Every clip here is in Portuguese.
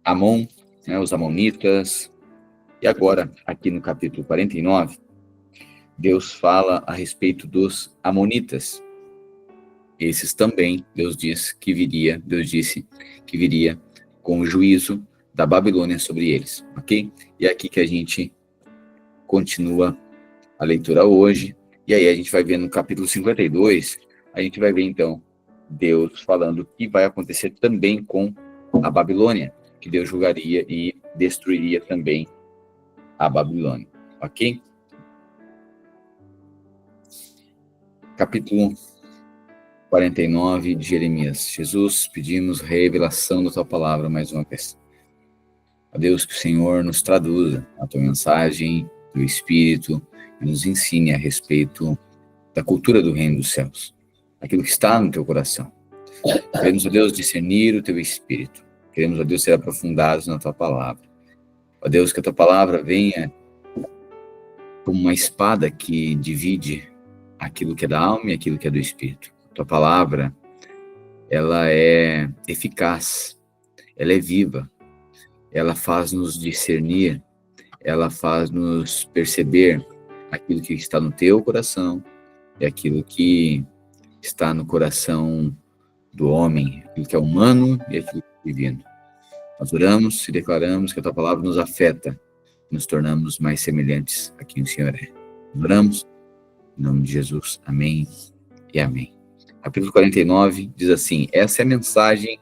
Amon, né, os amonitas. E agora, aqui no capítulo 49, Deus fala a respeito dos amonitas. Esses também, Deus disse que viria com o juízo da Babilônia sobre eles, ok? E é aqui que a gente continua a leitura hoje, e aí a gente vai ver no capítulo 52, a gente vai ver então Deus falando o que vai acontecer também com a Babilônia, que Deus julgaria e destruiria também a Babilônia, ok? Capítulo 49 de Jeremias. Jesus, pedimos revelação da tua palavra mais uma vez. A Deus, que o Senhor nos traduza a tua mensagem, do Espírito, e nos ensine a respeito da cultura do reino dos céus, aquilo que está no teu coração. Queremos, ó Deus, discernir o teu Espírito. Queremos, ó Deus, ser aprofundados na tua palavra. Ó Deus, que a tua palavra venha como uma espada que divide aquilo que é da alma e aquilo que é do Espírito. A tua palavra, ela é eficaz, ela é viva, ela faz-nos discernir, ela faz-nos perceber aquilo que está no teu coração e aquilo que está no coração do homem, aquilo que é humano e aquilo que é divino. Nós oramos e declaramos que a tua palavra nos afeta, nos tornamos mais semelhantes a quem o Senhor é. Nós oramos em nome de Jesus. Amém e amém. Capítulo 49 diz assim: essa é a mensagem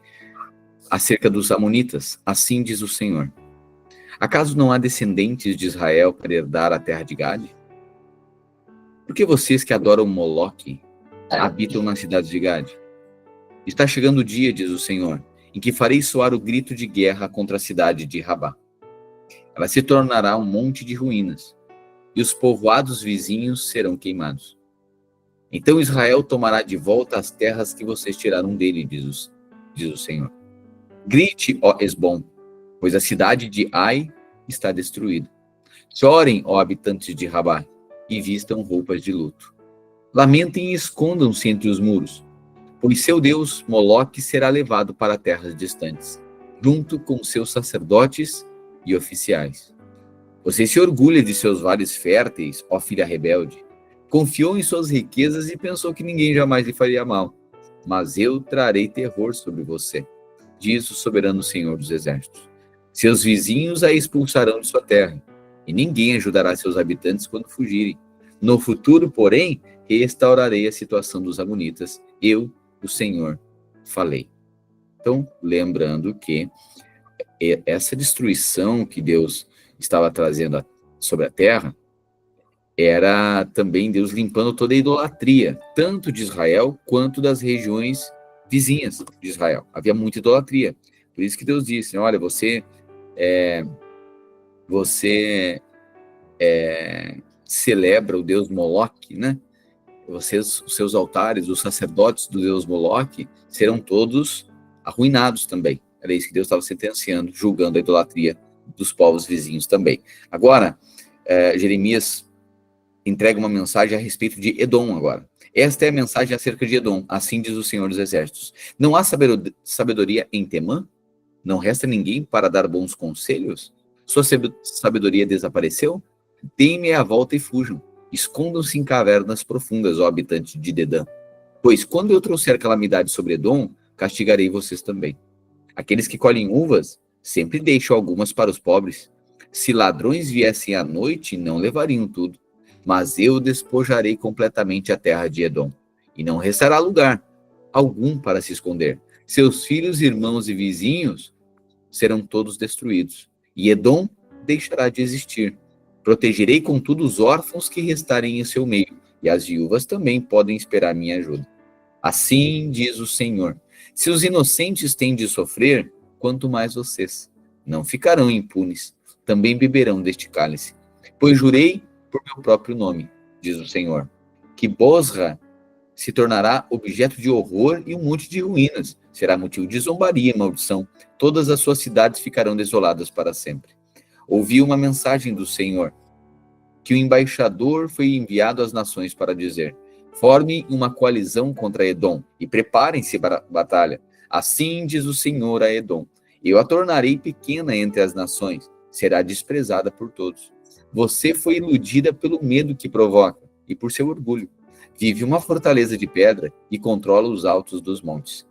acerca dos amonitas, assim diz o Senhor. Acaso não há descendentes de Israel para herdar a terra de Gade? Por que vocês que adoram Moloque habitam nas cidades de Gade? Está chegando o dia, diz o Senhor, em que farei soar o grito de guerra contra a cidade de Rabá. Ela se tornará um monte de ruínas, e os povoados vizinhos serão queimados. Então Israel tomará de volta as terras que vocês tiraram dele, diz o Senhor. Grite, ó Esbom, pois a cidade de Ai está destruída. Chorem, ó habitantes de Rabá, e vistam roupas de luto. Lamentem e escondam-se entre os muros, pois seu Deus, Moloque, será levado para terras distantes, junto com seus sacerdotes e oficiais. Você se orgulha de seus vales férteis, ó filha rebelde. Confiou em suas riquezas e pensou que ninguém jamais lhe faria mal. Mas eu trarei terror sobre você, diz o soberano Senhor dos Exércitos. Seus vizinhos a expulsarão de sua terra, e ninguém ajudará seus habitantes quando fugirem. No futuro, porém, restaurarei a situação dos amonitas. Eu, o Senhor, falei. Então, lembrando que essa destruição que Deus estava trazendo sobre a terra era também Deus limpando toda a idolatria, tanto de Israel quanto das regiões vizinhas de Israel. Havia muita idolatria. Por isso que Deus disse, olha, você celebra o Deus Moloque, né? Os seus altares, os sacerdotes do Deus Moloque, serão todos arruinados também. Era isso que Deus estava sentenciando, julgando a idolatria dos povos vizinhos também. Agora, Jeremias entrega uma mensagem a respeito de Edom agora. Esta é a mensagem acerca de Edom, assim diz o Senhor dos Exércitos. Não há sabedoria em Temã? Não resta ninguém para dar bons conselhos? Sua sabedoria desapareceu? Deem-me a volta e fujam. Escondam-se em cavernas profundas, ó habitantes de Dedã. Pois quando eu trouxer calamidade sobre Edom, castigarei vocês também. Aqueles que colhem uvas, sempre deixam algumas para os pobres. Se ladrões viessem à noite, não levariam tudo. Mas eu despojarei completamente a terra de Edom, e não restará lugar algum para se esconder. Seus filhos, irmãos e vizinhos serão todos destruídos, e Edom deixará de existir. Protegerei, contudo, os órfãos que restarem em seu meio, e as viúvas também podem esperar minha ajuda. Assim diz o Senhor: se os inocentes têm de sofrer, quanto mais vocês. Não ficarão impunes, também beberão deste cálice. Pois jurei por meu próprio nome, diz o Senhor, que Bosra se tornará objeto de horror e um monte de ruínas. Será motivo de zombaria e maldição. Todas as suas cidades ficarão desoladas para sempre. Ouvi uma mensagem do Senhor, que o embaixador foi enviado às nações para dizer: formem uma coalizão contra Edom e preparem-se para a batalha. Assim diz o Senhor a Edom: Eu a tornarei pequena entre as nações, será desprezada por todos. Você foi iludida pelo medo que provoca e por seu orgulho. Vive uma fortaleza de pedra e controla os altos dos montes.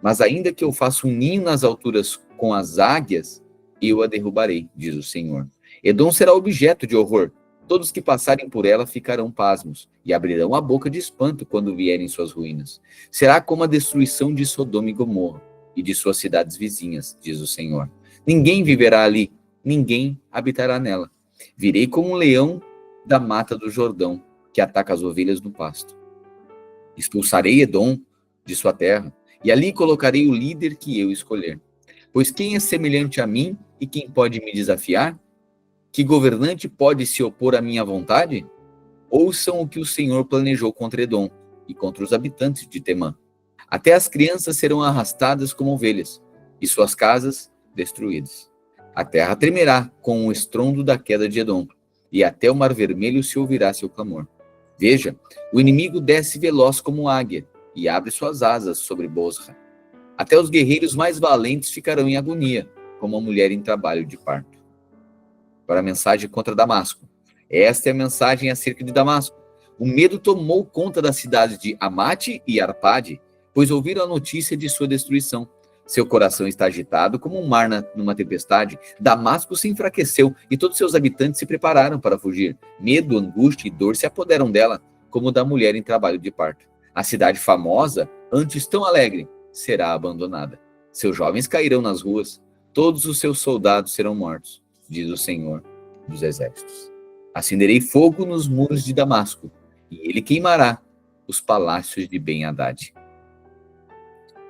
Mas ainda que eu faça um ninho nas alturas com as águias, eu a derrubarei, diz o Senhor. Edom será objeto de horror. Todos que passarem por ela ficarão pasmos e abrirão a boca de espanto quando vierem suas ruínas. Será como a destruição de Sodoma e Gomorra e de suas cidades vizinhas, diz o Senhor. Ninguém viverá ali, ninguém habitará nela. Virei como um leão da mata do Jordão, que ataca as ovelhas no pasto. Expulsarei Edom de sua terra, e ali colocarei o líder que eu escolher. Pois quem é semelhante a mim e quem pode me desafiar? Que governante pode se opor à minha vontade? Ouçam o que o Senhor planejou contra Edom e contra os habitantes de Temã. Até as crianças serão arrastadas como ovelhas, e suas casas destruídas. A terra tremerá com o estrondo da queda de Edom, e até o mar vermelho se ouvirá seu clamor. Veja, o inimigo desce veloz como águia, e abre suas asas sobre Bosra. Até os guerreiros mais valentes ficarão em agonia, como a mulher em trabalho de parto. Para a mensagem contra Damasco. Esta é a mensagem acerca de Damasco. O medo tomou conta das cidades de Amate e Arpade, pois ouviram a notícia de sua destruição. Seu coração está agitado como um mar numa tempestade. Damasco se enfraqueceu e todos seus habitantes se prepararam para fugir. Medo, angústia e dor se apoderam dela, como da mulher em trabalho de parto. A cidade famosa, antes tão alegre, será abandonada. Seus jovens cairão nas ruas, todos os seus soldados serão mortos, diz o Senhor dos Exércitos. Acenderei fogo nos muros de Damasco, e ele queimará os palácios de Ben-Hadad.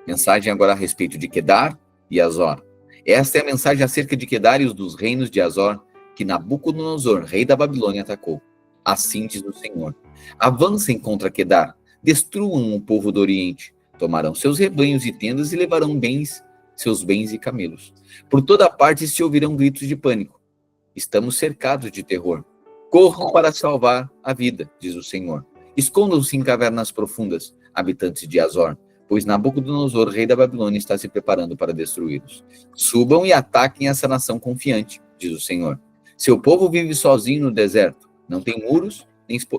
Mensagem agora a respeito de Quedar e Azor. Esta é a mensagem acerca de Quedar e dos reinos de Azor, que Nabucodonosor, rei da Babilônia, atacou. Assim diz o Senhor: avancem contra Quedar, destruam o povo do Oriente, tomarão seus rebanhos e tendas e levarão seus bens e camelos. Por toda parte se ouvirão gritos de pânico. Estamos cercados de terror. Corram para salvar a vida, diz o Senhor. Escondam-se em cavernas profundas, habitantes de Azor, pois Nabucodonosor, rei da Babilônia, está se preparando para destruí-los. Subam e ataquem essa nação confiante, diz o Senhor. Seu povo vive sozinho no deserto, não tem muros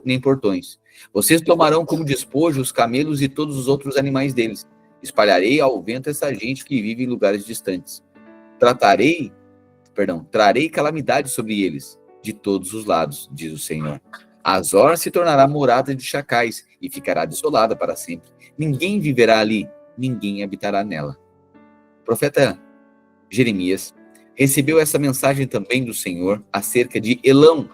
nem portões. Vocês tomarão como despojo os camelos e todos os outros animais deles. Espalharei ao vento essa gente que vive em lugares distantes. Trarei calamidade sobre eles, de todos os lados, diz o Senhor. Azor se tornará morada de chacais e ficará desolada para sempre. Ninguém viverá ali, ninguém habitará nela. O profeta Jeremias recebeu essa mensagem também do Senhor acerca de Elão,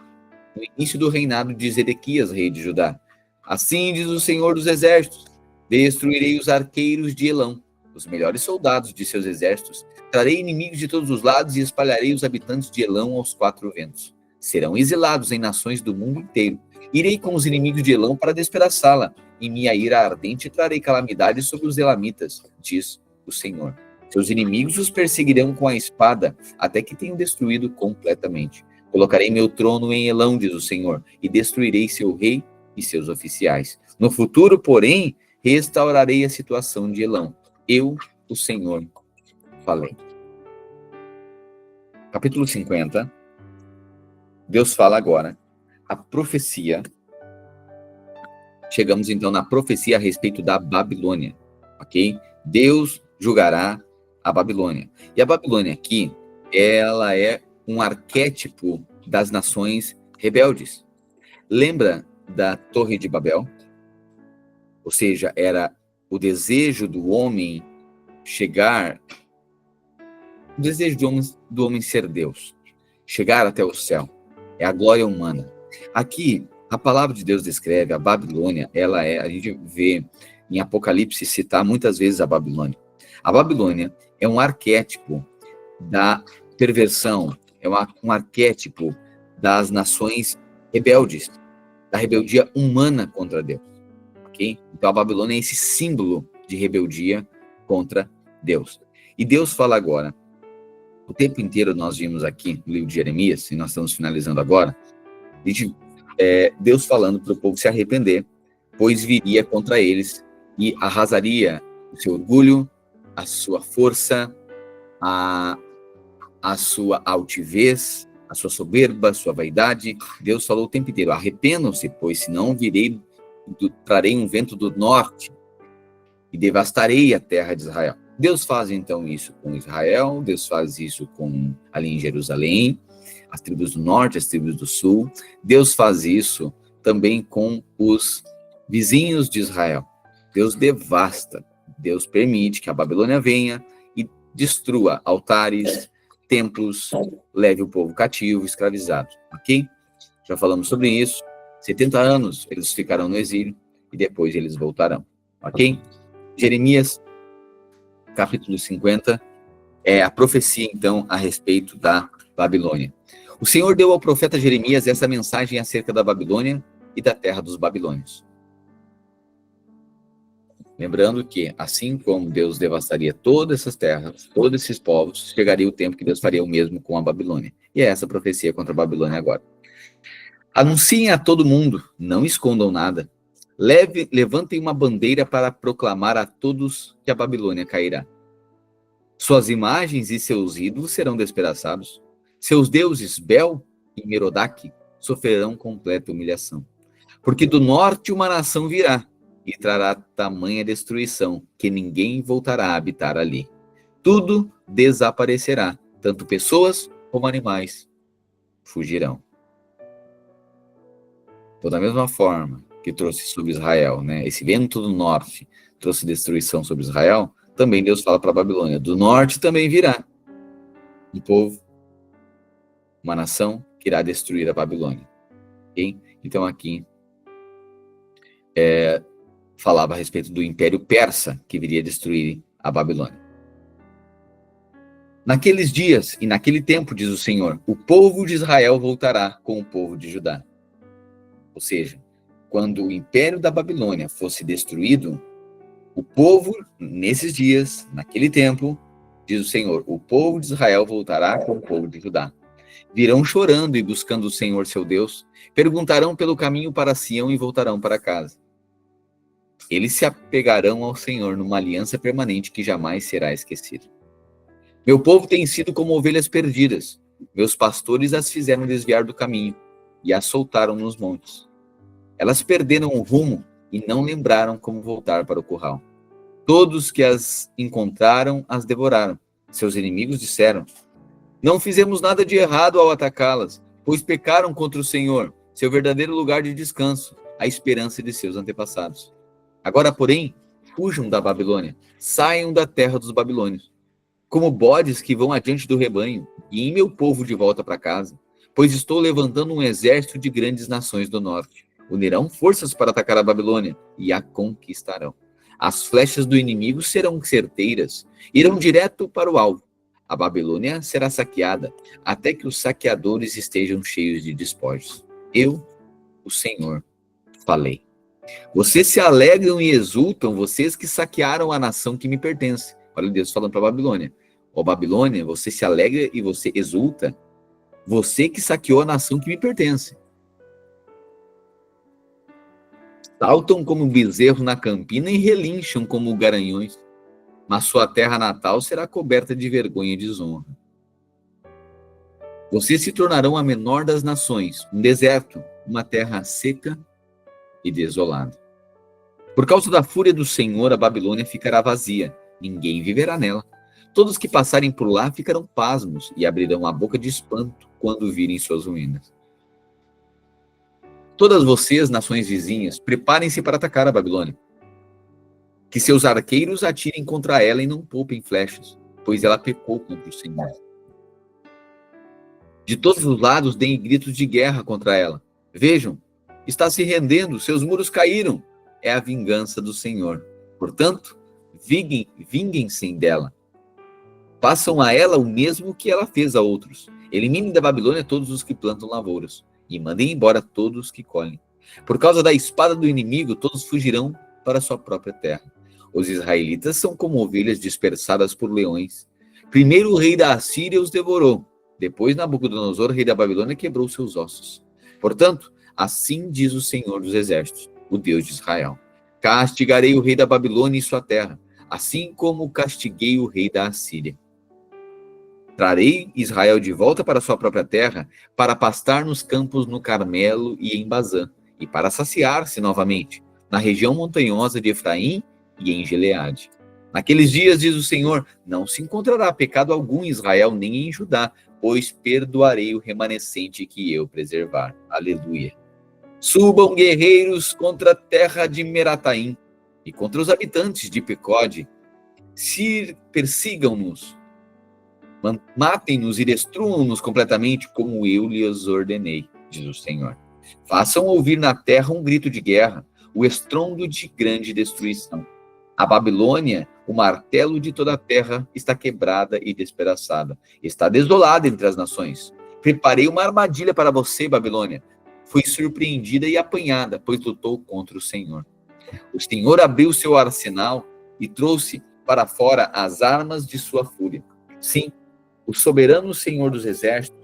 no início do reinado de Zedequias, rei de Judá. Assim diz o Senhor dos Exércitos: destruirei os arqueiros de Elão, os melhores soldados de seus exércitos. Trarei inimigos de todos os lados e espalharei os habitantes de Elão aos quatro ventos. Serão exilados em nações do mundo inteiro. Irei com os inimigos de Elão para despedaçá-la. Em minha ira ardente trarei calamidades sobre os elamitas, diz o Senhor. Seus inimigos os perseguirão com a espada, até que tenham destruído completamente. Colocarei meu trono em Elão, diz o Senhor, e destruirei seu rei e seus oficiais. No futuro, porém, restaurarei a situação de Elão. Eu, o Senhor, falei. Capítulo 50. Deus fala agora a profecia. Chegamos então na profecia a respeito da Babilônia, ok? Deus julgará a Babilônia. E a Babilônia aqui, ela é um arquétipo das nações rebeldes. Lembra da Torre de Babel? Ou seja, era o desejo do homem chegar, o desejo do homem ser Deus, chegar até o céu. É a glória humana. Aqui, a palavra de Deus descreve a Babilônia, a gente vê em Apocalipse citar muitas vezes a Babilônia. A Babilônia é um arquétipo da perversão, é um arquétipo das nações rebeldes, da rebeldia humana contra Deus. Okay? Então a Babilônia é esse símbolo de rebeldia contra Deus. E Deus fala agora, o tempo inteiro nós vimos aqui no livro de Jeremias, e nós estamos finalizando agora, Deus falando para o povo se arrepender, pois viria contra eles e arrasaria o seu orgulho, a sua força a, a sua altivez, a sua soberba, a sua vaidade. Deus falou o tempo inteiro: arrependam-se, pois senão trarei um vento do norte e devastarei a terra de Israel. Deus faz então isso com Israel, Deus faz isso ali em Jerusalém, as tribos do norte, as tribos do sul. Deus faz isso também com os vizinhos de Israel. Deus devasta, Deus permite que a Babilônia venha e destrua altares, templos, leve o povo cativo, escravizado, ok? Já falamos sobre isso. 70 anos eles ficarão no exílio e depois eles voltarão, ok? Jeremias, capítulo 50, é a profecia, então, a respeito da Babilônia. O Senhor deu ao profeta Jeremias essa mensagem acerca da Babilônia e da terra dos babilônios. Lembrando que, assim como Deus devastaria todas essas terras, todos esses povos, chegaria o tempo que Deus faria o mesmo com a Babilônia. E é essa profecia contra a Babilônia agora. Anunciem a todo mundo, não escondam nada. Levantem uma bandeira para proclamar a todos que a Babilônia cairá. Suas imagens e seus ídolos serão despedaçados. Seus deuses Bel e Merodach sofrerão completa humilhação. Porque do norte uma nação virá e trará tamanha destruição que ninguém voltará a habitar ali. Tudo desaparecerá, tanto pessoas como animais fugirão. Então, da mesma forma que trouxe sobre Israel, né, esse vento do norte trouxe destruição sobre Israel, também Deus fala para a Babilônia: do norte também virá um povo, uma nação que irá destruir a Babilônia. Okay? Então aqui falava a respeito do Império Persa, que viria destruir a Babilônia. Naqueles dias e naquele tempo, diz o Senhor, o povo de Israel voltará com o povo de Judá. Ou seja, quando o Império da Babilônia fosse destruído, o povo, nesses dias, naquele tempo, diz o Senhor, o povo de Israel voltará com o povo de Judá. Virão chorando e buscando o Senhor seu Deus, perguntarão pelo caminho para Sião e voltarão para casa. Eles se apegarão ao Senhor numa aliança permanente que jamais será esquecida. Meu povo tem sido como ovelhas perdidas. Meus pastores as fizeram desviar do caminho e as soltaram nos montes. Elas perderam o rumo e não lembraram como voltar para o curral. Todos que as encontraram as devoraram. Seus inimigos disseram: não fizemos nada de errado ao atacá-las, pois pecaram contra o Senhor, seu verdadeiro lugar de descanso, a esperança de seus antepassados. Agora, porém, fujam da Babilônia, saiam da terra dos babilônios, como bodes que vão adiante do rebanho, e em meu povo de volta para casa, pois estou levantando um exército de grandes nações do norte. Unirão forças para atacar a Babilônia e a conquistarão. As flechas do inimigo serão certeiras, irão direto para o alvo. A Babilônia será saqueada, até que os saqueadores estejam cheios de despojos. Eu, o Senhor, falei. Vocês se alegram e exultam, vocês que saquearam a nação que me pertence. Olha Deus falando para a Babilônia. Ó Babilônia, você se alegra e você exulta, você que saqueou a nação que me pertence. Saltam como bezerro na campina e relincham como garanhões, mas sua terra natal será coberta de vergonha e desonra. Vocês se tornarão a menor das nações, um deserto, uma terra seca e desolada. Por causa da fúria do Senhor, a Babilônia ficará vazia, ninguém viverá nela. Todos que passarem por lá ficarão pasmos e abrirão a boca de espanto quando virem suas ruínas. Todas vocês, nações vizinhas, preparem-se para atacar a Babilônia. Que seus arqueiros atirem contra ela e não poupem flechas, pois ela pecou contra o Senhor. De todos os lados deem gritos de guerra contra ela. Vejam, está se rendendo, seus muros caíram. É a vingança do Senhor. Portanto, vinguem-se dela. Façam a ela o mesmo que ela fez a outros. Eliminem da Babilônia todos os que plantam lavouras e mandem embora todos que colhem. Por causa da espada do inimigo, todos fugirão para sua própria terra. Os israelitas são como ovelhas dispersadas por leões. Primeiro o rei da Assíria os devorou. Depois Nabucodonosor, rei da Babilônia, quebrou seus ossos. Portanto, assim diz o Senhor dos Exércitos, o Deus de Israel: castigarei o rei da Babilônia e sua terra, assim como castiguei o rei da Assíria. Trarei Israel de volta para sua própria terra, para pastar nos campos no Carmelo e em Bazã, e para saciar-se novamente, na região montanhosa de Efraim e em Gileade. Naqueles dias, diz o Senhor, não se encontrará pecado algum em Israel, nem em Judá, pois perdoarei o remanescente que eu preservar. Aleluia. Subam guerreiros contra a terra de Merataim e contra os habitantes de Pecode. Se persigam-nos, matem-nos e destruam-nos completamente, como eu lhes ordenei, diz o Senhor. Façam ouvir na terra um grito de guerra, o estrondo de grande destruição. A Babilônia, o martelo de toda a terra, está quebrada e despedaçada. Está desolada entre as nações. Preparei uma armadilha para você, Babilônia. Fui surpreendida e apanhada, pois lutou contra o Senhor. O Senhor abriu seu arsenal e trouxe para fora as armas de sua fúria. Sim, o soberano Senhor dos exércitos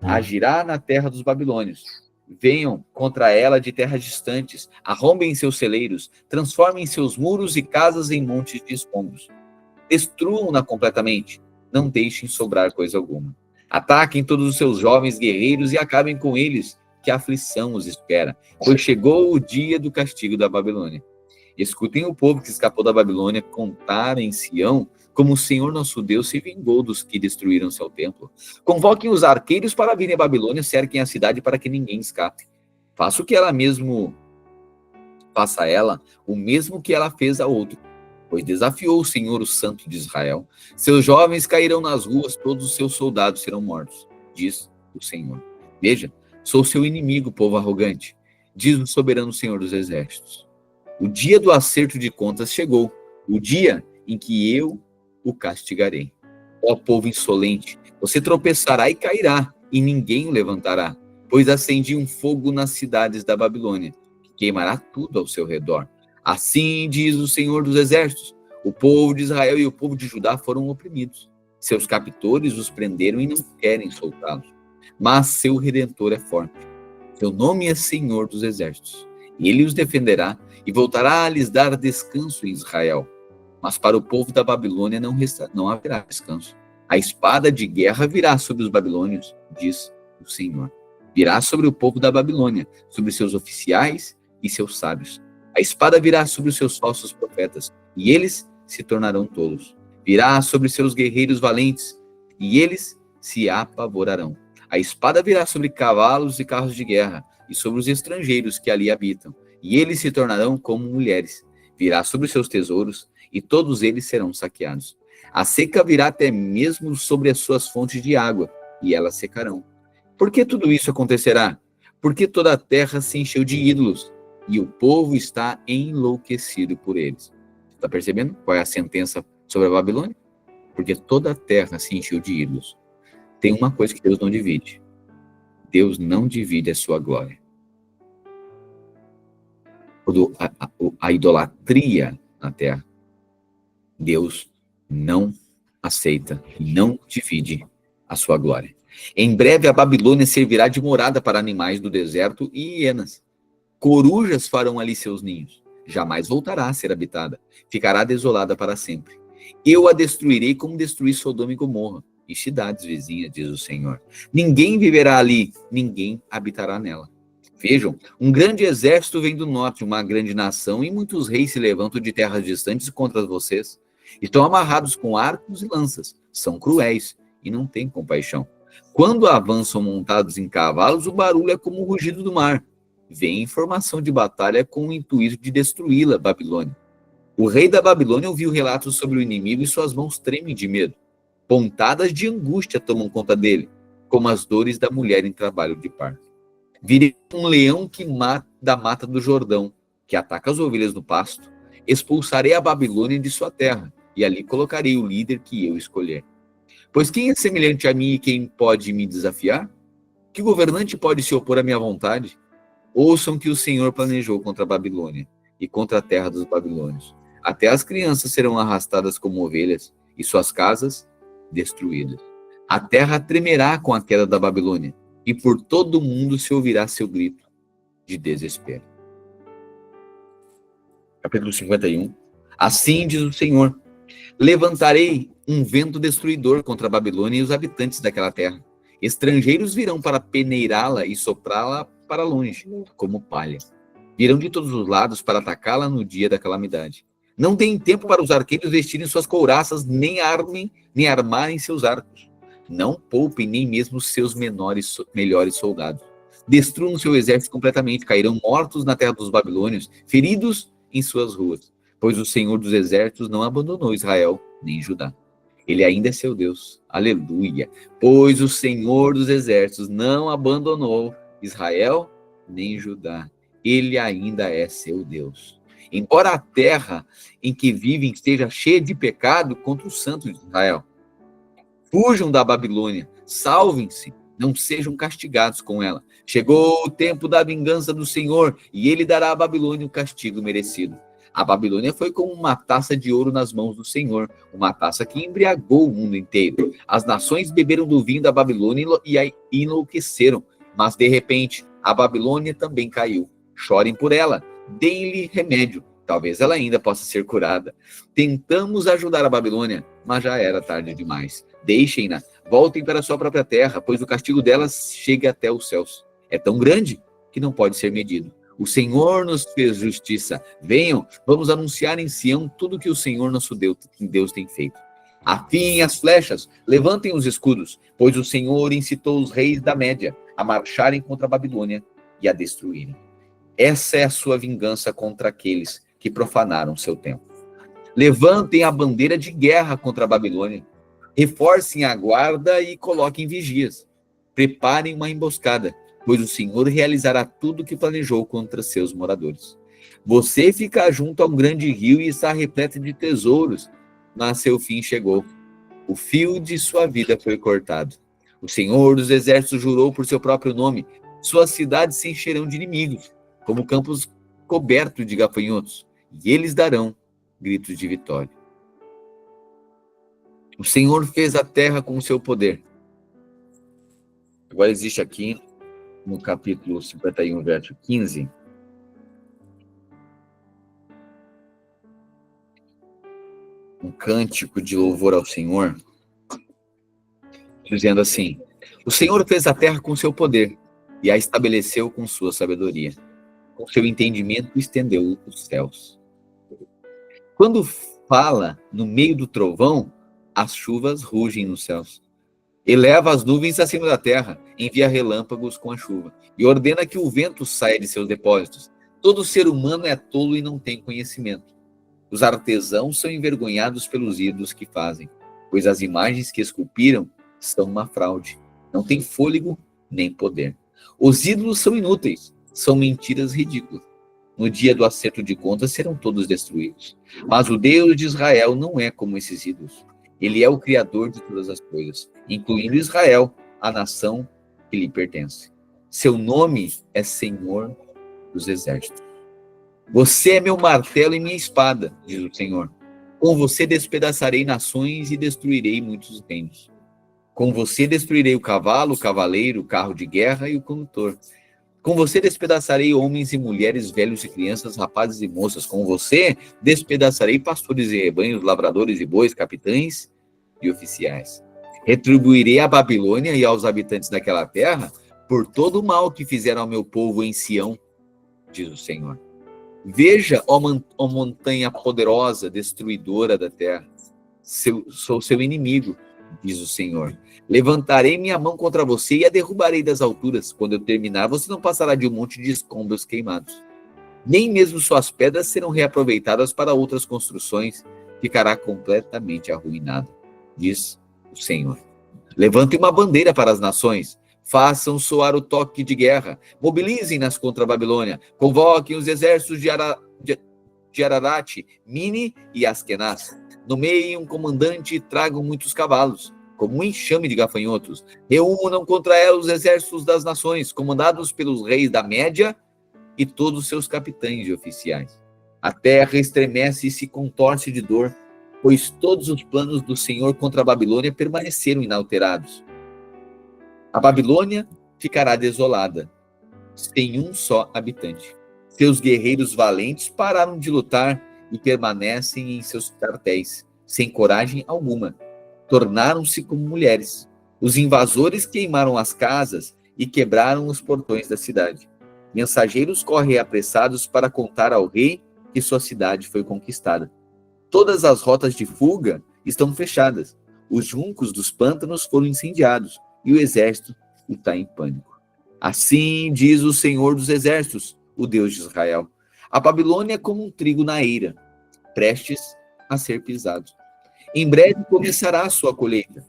agirá na terra dos babilônios. Venham contra ela de terras distantes, arrombem seus celeiros, transformem seus muros e casas em montes de escombros. Destruam-na completamente, não deixem sobrar coisa alguma. Ataquem todos os seus jovens guerreiros e acabem com eles, que a aflição os espera, pois chegou o dia do castigo da Babilônia. Escutem o povo que escapou da Babilônia contar em Sião como o Senhor nosso Deus se vingou dos que destruíram seu templo. Convoquem os arqueiros para virem a Babilônia, cerquem a cidade para que ninguém escape. Faça a ela o mesmo que ela fez a outro, pois desafiou o Senhor, o Santo de Israel. Seus jovens cairão nas ruas, todos os seus soldados serão mortos, diz o Senhor. Veja, sou seu inimigo, povo arrogante, diz o soberano Senhor dos exércitos. O dia do acerto de contas chegou, o dia em que eu o castigarei. Ó povo insolente, você tropeçará e cairá, e ninguém o levantará, pois acendi um fogo nas cidades da Babilônia, que queimará tudo ao seu redor. Assim diz o Senhor dos exércitos, o povo de Israel e o povo de Judá foram oprimidos. Seus captores os prenderam e não querem soltá-los. Mas seu Redentor é forte. Seu nome é Senhor dos exércitos. Ele os defenderá e voltará a lhes dar descanso em Israel. Mas para o povo da Babilônia não haverá descanso. A espada de guerra virá sobre os babilônios, diz o Senhor. Virá sobre o povo da Babilônia, sobre seus oficiais e seus sábios. A espada virá sobre os seus falsos profetas, e eles se tornarão tolos. Virá sobre seus guerreiros valentes, e eles se apavorarão. A espada virá sobre cavalos e carros de guerra, e sobre os estrangeiros que ali habitam, e eles se tornarão como mulheres. Virá sobre os seus tesouros, e todos eles serão saqueados. A seca virá até mesmo sobre as suas fontes de água, e elas secarão. Por que tudo isso acontecerá? Porque toda a terra se encheu de ídolos, e o povo está enlouquecido por eles. Está percebendo qual é a sentença sobre a Babilônia? Porque toda a terra se encheu de ídolos. Tem uma coisa que Deus não divide. Deus não divide a sua glória. Quando a idolatria na terra, Deus não aceita, não divide a sua glória. Em breve a Babilônia servirá de morada para animais do deserto e hienas. Corujas farão ali seus ninhos. Jamais voltará a ser habitada. Ficará desolada para sempre. Eu a destruirei como destruí Sodoma e Gomorra e cidades vizinhas, diz o Senhor. Ninguém viverá ali, ninguém habitará nela. Vejam, um grande exército vem do norte, uma grande nação, e muitos reis se levantam de terras distantes contra vocês. Estão amarrados com arcos e lanças, são cruéis e não têm compaixão. Quando avançam montados em cavalos, o barulho é como o rugido do mar. Vem informação de batalha com o intuito de destruí-la, Babilônia. O rei da Babilônia ouviu relatos sobre o inimigo e suas mãos tremem de medo. Pontadas de angústia tomam conta dele, como as dores da mulher em trabalho de parto. Virei um leão da mata do Jordão, que ataca as ovelhas no pasto. Expulsarei a Babilônia de sua terra, e ali colocarei o líder que eu escolher. Pois quem é semelhante a mim e quem pode me desafiar? Que governante pode se opor à minha vontade? Ouçam que o Senhor planejou contra a Babilônia e contra a terra dos babilônios. Até as crianças serão arrastadas como ovelhas e suas casas destruídas. A terra tremerá com a queda da Babilônia e por todo o mundo se ouvirá seu grito de desespero. Capítulo 51. Assim diz o Senhor: levantarei um vento destruidor contra a Babilônia e os habitantes daquela terra. Estrangeiros virão para peneirá-la e soprá-la para longe, como palha. Virão de todos os lados para atacá-la no dia da calamidade. Não deem tempo para os arqueiros vestirem suas couraças, nem armarem seus arcos. Não poupem nem mesmo seus melhores soldados. Destruam seu exército completamente, cairão mortos na terra dos babilônios, feridos em suas ruas. Pois o Senhor dos exércitos não abandonou Israel, nem Judá. Ele ainda é seu Deus. Aleluia. Pois o Senhor dos exércitos não abandonou Israel, nem Judá. Ele ainda é seu Deus. Embora a terra em que vivem esteja cheia de pecado contra os santos de Israel. Fujam da Babilônia, salvem-se, não sejam castigados com ela. Chegou o tempo da vingança do Senhor, e ele dará à Babilônia o castigo merecido. A Babilônia foi como uma taça de ouro nas mãos do Senhor, uma taça que embriagou o mundo inteiro. As nações beberam do vinho da Babilônia e enlouqueceram, mas de repente a Babilônia também caiu. Chorem por ela, deem-lhe remédio, talvez ela ainda possa ser curada. Tentamos ajudar a Babilônia, mas já era tarde demais. Deixem-na, voltem para a sua própria terra, pois o castigo delas chega até os céus. É tão grande que não pode ser medido. O Senhor nos fez justiça. Venham, vamos anunciar em Sião tudo que o Senhor nosso Deus tem feito. Afiem as flechas, levantem os escudos, pois o Senhor incitou os reis da Média a marcharem contra a Babilônia e a destruírem. Essa é a sua vingança contra aqueles que profanaram seu templo. Levantem a bandeira de guerra contra a Babilônia. Reforcem a guarda e coloquem vigias. Preparem uma emboscada, pois o Senhor realizará tudo o que planejou contra seus moradores. Você fica junto a um grande rio e está repleto de tesouros, mas seu fim chegou. O fio de sua vida foi cortado. O Senhor dos exércitos jurou por seu próprio nome. Suas cidades se encherão de inimigos, como campos cobertos de gafanhotos, e eles darão gritos de vitória. O Senhor fez a terra com o seu poder. Agora existe aqui, no capítulo 51, verso 15, um cântico de louvor ao Senhor, dizendo assim: o Senhor fez a terra com seu poder e a estabeleceu com sua sabedoria. Com seu entendimento estendeu os céus. Quando fala no meio do trovão, as chuvas rugem nos céus. Eleva as nuvens acima da terra, envia relâmpagos com a chuva, e ordena que o vento saia de seus depósitos. Todo ser humano é tolo e não tem conhecimento. Os artesãos são envergonhados pelos ídolos que fazem, pois as imagens que esculpiram são uma fraude. Não têm fôlego nem poder. Os ídolos são inúteis, são mentiras ridículas. No dia do acerto de contas serão todos destruídos. Mas o Deus de Israel não é como esses ídolos. Ele é o Criador de todas as coisas, incluindo Israel, a nação que lhe pertence. Seu nome é Senhor dos Exércitos. Você é meu martelo e minha espada, diz o Senhor. Com você despedaçarei nações e destruirei muitos reinos. Com você destruirei o cavalo, o cavaleiro, o carro de guerra e o condutor. Com você despedaçarei homens e mulheres, velhos e crianças, rapazes e moças. Com você despedaçarei pastores e rebanhos, lavradores e bois, capitães e oficiais. Retribuirei a Babilônia e aos habitantes daquela terra por todo o mal que fizeram ao meu povo em Sião, diz o Senhor. Veja, ó montanha poderosa, destruidora da terra. Sou seu inimigo, diz o Senhor. Levantarei minha mão contra você e a derrubarei das alturas. Quando eu terminar, você não passará de um monte de escombros queimados. Nem mesmo suas pedras serão reaproveitadas para outras construções. Ficará completamente arruinado, diz o Senhor. Levantem uma bandeira para as nações. Façam soar o toque de guerra. Mobilizem-nas contra a Babilônia. Convoquem os exércitos de Ararat, Mini e Askenaz. Nomeiem um comandante e tragam muitos cavalos, como um enxame de gafanhotos. Reúnam contra ela os exércitos das nações, comandados pelos reis da Média e todos os seus capitães e oficiais. A terra estremece e se contorce de dor, pois todos os planos do Senhor contra a Babilônia permaneceram inalterados. A Babilônia ficará desolada, sem um só habitante. Seus guerreiros valentes pararam de lutar e permanecem em seus quartéis, sem coragem alguma tornaram-se como mulheres. Os invasores queimaram as casas e quebraram os portões da cidade. Mensageiros correm apressados para contar ao rei que sua cidade foi conquistada. Todas as rotas de fuga estão fechadas. Os juncos dos pântanos foram incendiados e o exército está em pânico. Assim diz o Senhor dos Exércitos, o Deus de Israel: a Babilônia é como um trigo na eira, prestes a ser pisado. Em breve começará a sua colheita.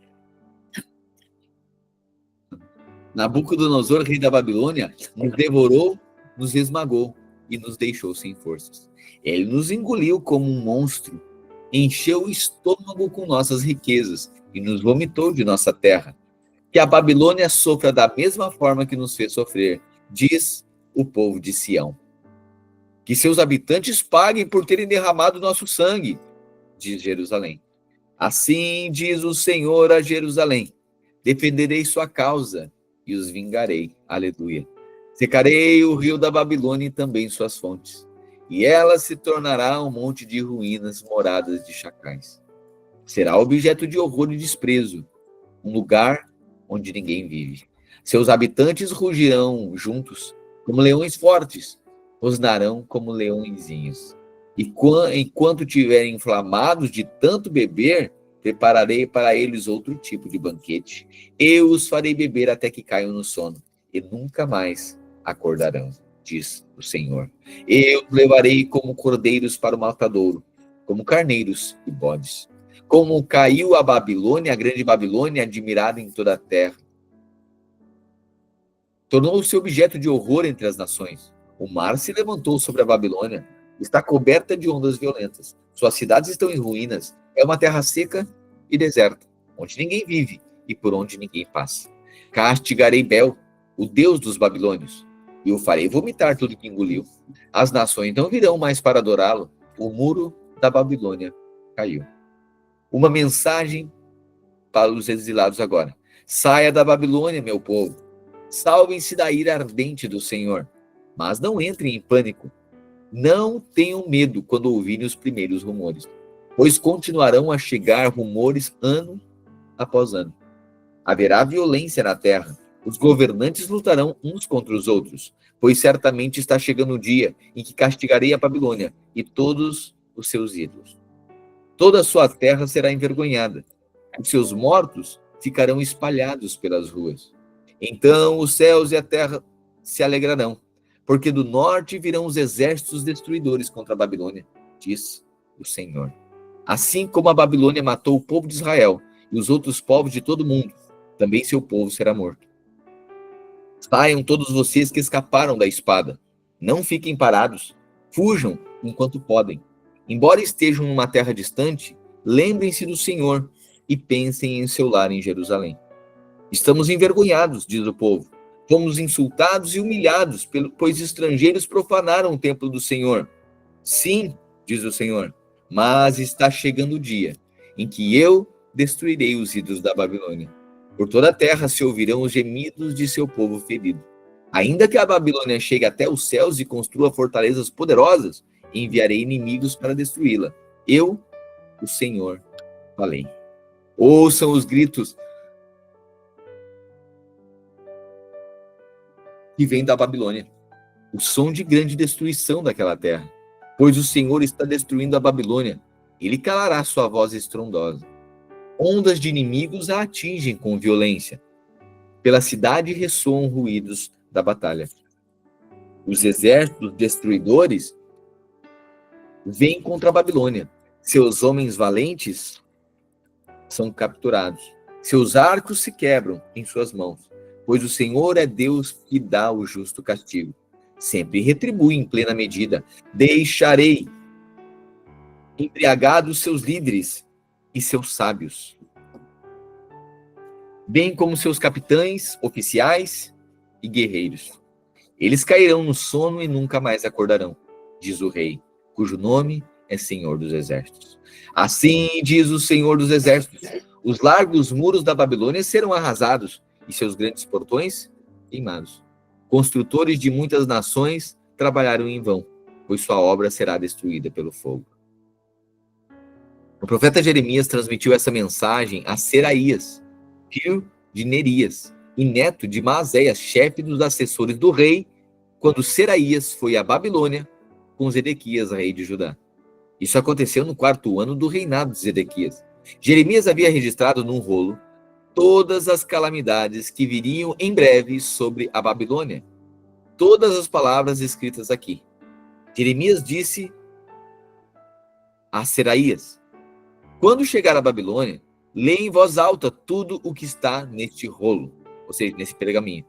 Nabucodonosor, rei da Babilônia, nos devorou, nos esmagou e nos deixou sem forças. Ele nos engoliu como um monstro, encheu o estômago com nossas riquezas e nos vomitou de nossa terra. Que a Babilônia sofra da mesma forma que nos fez sofrer, diz o povo de Sião. Que seus habitantes paguem por terem derramado nosso sangue, diz Jerusalém. Assim diz o Senhor a Jerusalém: defenderei sua causa e os vingarei. Aleluia. Secarei o rio da Babilônia e também suas fontes, e ela se tornará um monte de ruínas, moradas de chacais. Será objeto de horror e desprezo, um lugar onde ninguém vive. Seus habitantes rugirão juntos, como leões fortes, rosnarão como leõezinhos. E enquanto tiverem inflamados de tanto beber, prepararei para eles outro tipo de banquete. Eu os farei beber até que caiam no sono, e nunca mais acordarão, diz o Senhor. Eu os levarei como cordeiros para o matadouro, como carneiros e bodes. Como caiu a Babilônia, a grande Babilônia, admirada em toda a terra. Tornou-se objeto de horror entre as nações. O mar se levantou sobre a Babilônia, está coberta de ondas violentas. Suas cidades estão em ruínas. É uma terra seca e deserta, onde ninguém vive e por onde ninguém passa. Castigarei Bel, o deus dos babilônios, e o farei vomitar tudo que engoliu. As nações não virão mais para adorá-lo. O muro da Babilônia caiu. Uma mensagem para os exilados agora: saia da Babilônia, meu povo. Salvem-se da ira ardente do Senhor. Mas não entrem em pânico. Não tenham medo quando ouvirem os primeiros rumores, pois continuarão a chegar rumores ano após ano. Haverá violência na terra. Os governantes lutarão uns contra os outros, pois certamente está chegando o dia em que castigarei a Babilônia e todos os seus ídolos. Toda a sua terra será envergonhada. Os seus mortos ficarão espalhados pelas ruas. Então os céus e a terra se alegrarão, porque do norte virão os exércitos destruidores contra a Babilônia, diz o Senhor. Assim como a Babilônia matou o povo de Israel e os outros povos de todo o mundo, também seu povo será morto. Saiam todos vocês que escaparam da espada. Não fiquem parados. Fujam enquanto podem. Embora estejam numa terra distante, lembrem-se do Senhor e pensem em seu lar em Jerusalém. Estamos envergonhados, diz o povo. Fomos insultados e humilhados, pois estrangeiros profanaram o templo do Senhor. Sim, diz o Senhor, mas está chegando o dia em que eu destruirei os ídolos da Babilônia. Por toda a terra se ouvirão os gemidos de seu povo ferido. Ainda que a Babilônia chegue até os céus e construa fortalezas poderosas, enviarei inimigos para destruí-la. Eu, o Senhor, falei. Ouçam os gritos que vêm da Babilônia, o som de grande destruição daquela terra, pois o Senhor está destruindo a Babilônia. Ele calará sua voz estrondosa. Ondas de inimigos a atingem com violência. Pela cidade ressoam ruídos da batalha. Os exércitos destruidores vêm contra a Babilônia. Seus homens valentes são capturados. Seus arcos se quebram em suas mãos, pois o Senhor é Deus que dá o justo castigo. Sempre retribui em plena medida. Deixarei embriagados seus líderes e seus sábios, bem como seus capitães, oficiais e guerreiros. Eles cairão no sono e nunca mais acordarão, diz o rei, cujo nome é Senhor dos Exércitos. Assim diz o Senhor dos Exércitos: os largos muros da Babilônia serão arrasados e seus grandes portões queimados. Construtores de muitas nações trabalharam em vão, pois sua obra será destruída pelo fogo. O profeta Jeremias transmitiu essa mensagem a Seraías, filho de Nerias, e neto de Maazéias, chefe dos assessores do rei, quando Seraías foi à Babilônia com Zedequias, rei de Judá. Isso aconteceu no 4º ano do reinado de Zedequias. Jeremias havia registrado num rolo todas as calamidades que viriam em breve sobre a Babilônia. Todas as palavras escritas aqui. Jeremias disse a Seraías: quando chegar à Babilônia, leia em voz alta tudo o que está neste rolo, ou seja, nesse pergaminho.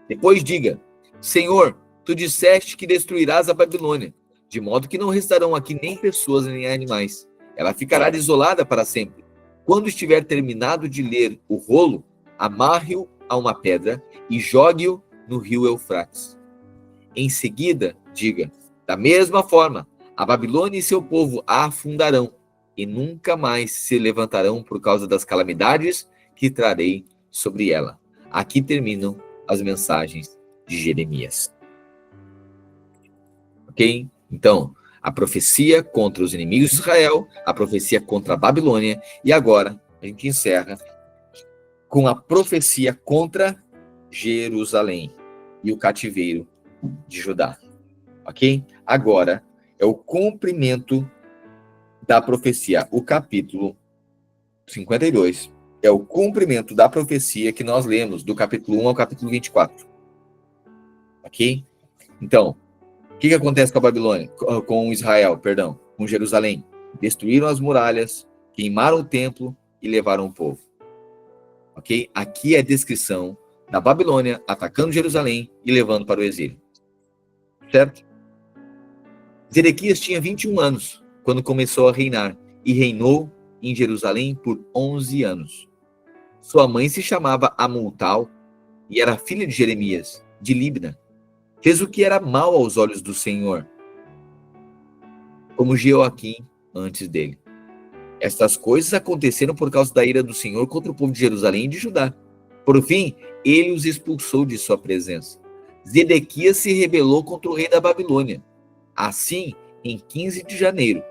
Depois diga: Senhor, tu disseste que destruirás a Babilônia, de modo que não restarão aqui nem pessoas nem animais. Ela ficará desolada para sempre. Quando estiver terminado de ler o rolo, amarre-o a uma pedra e jogue-o no rio Eufrates. Em seguida, diga: da mesma forma, a Babilônia e seu povo a afundarão e nunca mais se levantarão por causa das calamidades que trarei sobre ela. Aqui terminam as mensagens de Jeremias. Ok? Então, a profecia contra os inimigos de Israel, a profecia contra a Babilônia, e agora a gente encerra com a profecia contra Jerusalém e o cativeiro de Judá. Ok? Agora é o cumprimento da profecia. O capítulo 52 é o cumprimento da profecia que nós lemos do capítulo 1 ao capítulo 24. Ok? Então, o que acontece com a Babilônia? Com Israel, perdão, com Jerusalém? Destruíram as muralhas, queimaram o templo e levaram o povo. Ok? Aqui é a descrição da Babilônia atacando Jerusalém e levando para o exílio. Certo? Zedequias tinha 21 anos quando começou a reinar e reinou em Jerusalém por 11 anos. Sua mãe se chamava Amultal e era filha de Jeremias, de Libna. Fez o que era mal aos olhos do Senhor, como Jeoaquim antes dele. Estas coisas aconteceram por causa da ira do Senhor contra o povo de Jerusalém e de Judá. Por fim, ele os expulsou de sua presença. Zedequias se rebelou contra o rei da Babilônia. Assim, em 15 de janeiro,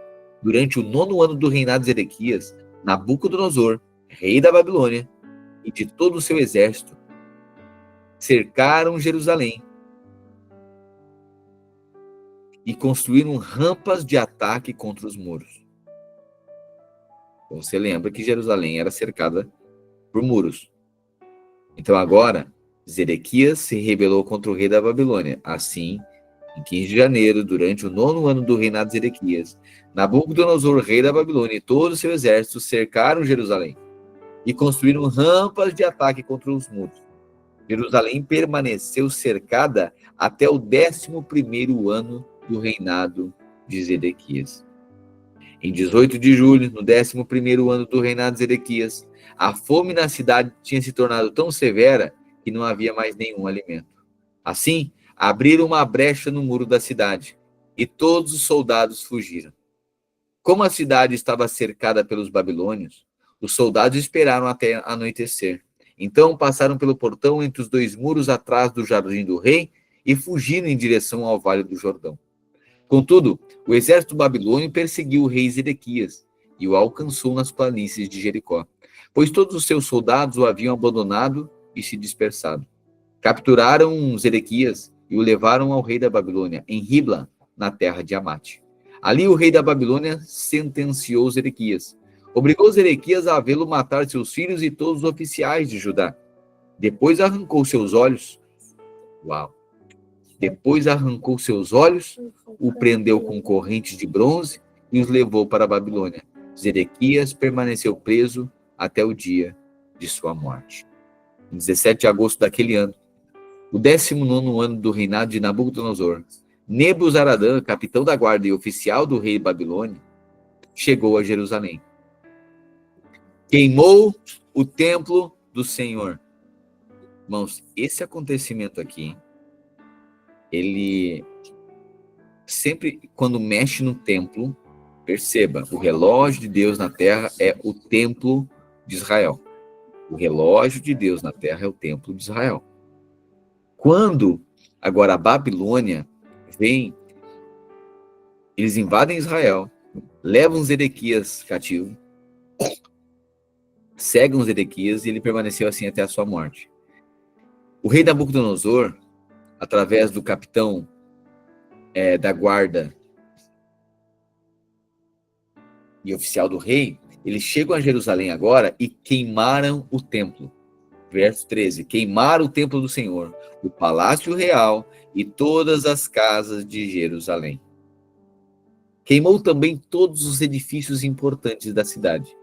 durante o 9º ano do reinado de Zedequias, Nabucodonosor, rei da Babilônia, e de todo o seu exército, cercaram Jerusalém e construíram rampas de ataque contra os muros. Então, você lembra que Jerusalém era cercada por muros. Então agora, Zedequias se rebelou contra o rei da Babilônia. Assim, em 15 de janeiro, durante o 9º ano do reinado de Zedequias, Nabucodonosor, rei da Babilônia, e todo o seu exército cercaram Jerusalém e construíram rampas de ataque contra os muros. Jerusalém permaneceu cercada até o 11º ano do reinado de Zedequias. Em 18 de julho, no 11º ano do reinado de Zedequias, a fome na cidade tinha se tornado tão severa que não havia mais nenhum alimento. Assim, abriram uma brecha no muro da cidade e todos os soldados fugiram. Como a cidade estava cercada pelos babilônios, os soldados esperaram até anoitecer. Então passaram pelo portão entre os 2 muros atrás do jardim do rei e fugiram em direção ao vale do Jordão. Contudo, o exército babilônio perseguiu o rei Zedequias e o alcançou nas planícies de Jericó, pois todos os seus soldados o haviam abandonado e se dispersado. Capturaram Zedequias e o levaram ao rei da Babilônia, em Ribla, na terra de Amate. Ali o rei da Babilônia sentenciou Zedequias. Obrigou Zedequias a vê-lo matar seus filhos e todos os oficiais de Judá. Depois arrancou seus olhos. Depois arrancou seus olhos, o prendeu com correntes de bronze e os levou para a Babilônia. Zedequias permaneceu preso até o dia de sua morte. Em 17 de agosto daquele ano, o 19º ano do reinado de Nabucodonosor, Nebuzaradã, capitão da guarda e oficial do rei Babilônia, chegou a Jerusalém. Queimou o templo do Senhor. Irmãos, esse acontecimento aqui, ele sempre, quando mexe no templo, perceba, o relógio de Deus na terra é o templo de Israel. O relógio de Deus na terra é o templo de Israel. Quando agora a Babilônia vem, eles invadem Israel, levam Zedequias cativo, cegam Zedequias e ele permaneceu assim até a sua morte. O rei Nabucodonosor, através do capitão da guarda e oficial do rei, eles chegam a Jerusalém agora e queimaram o templo. Verso 13: queimaram o templo do Senhor, o palácio real e todas as casas de Jerusalém. Queimou também todos os edifícios importantes da cidade.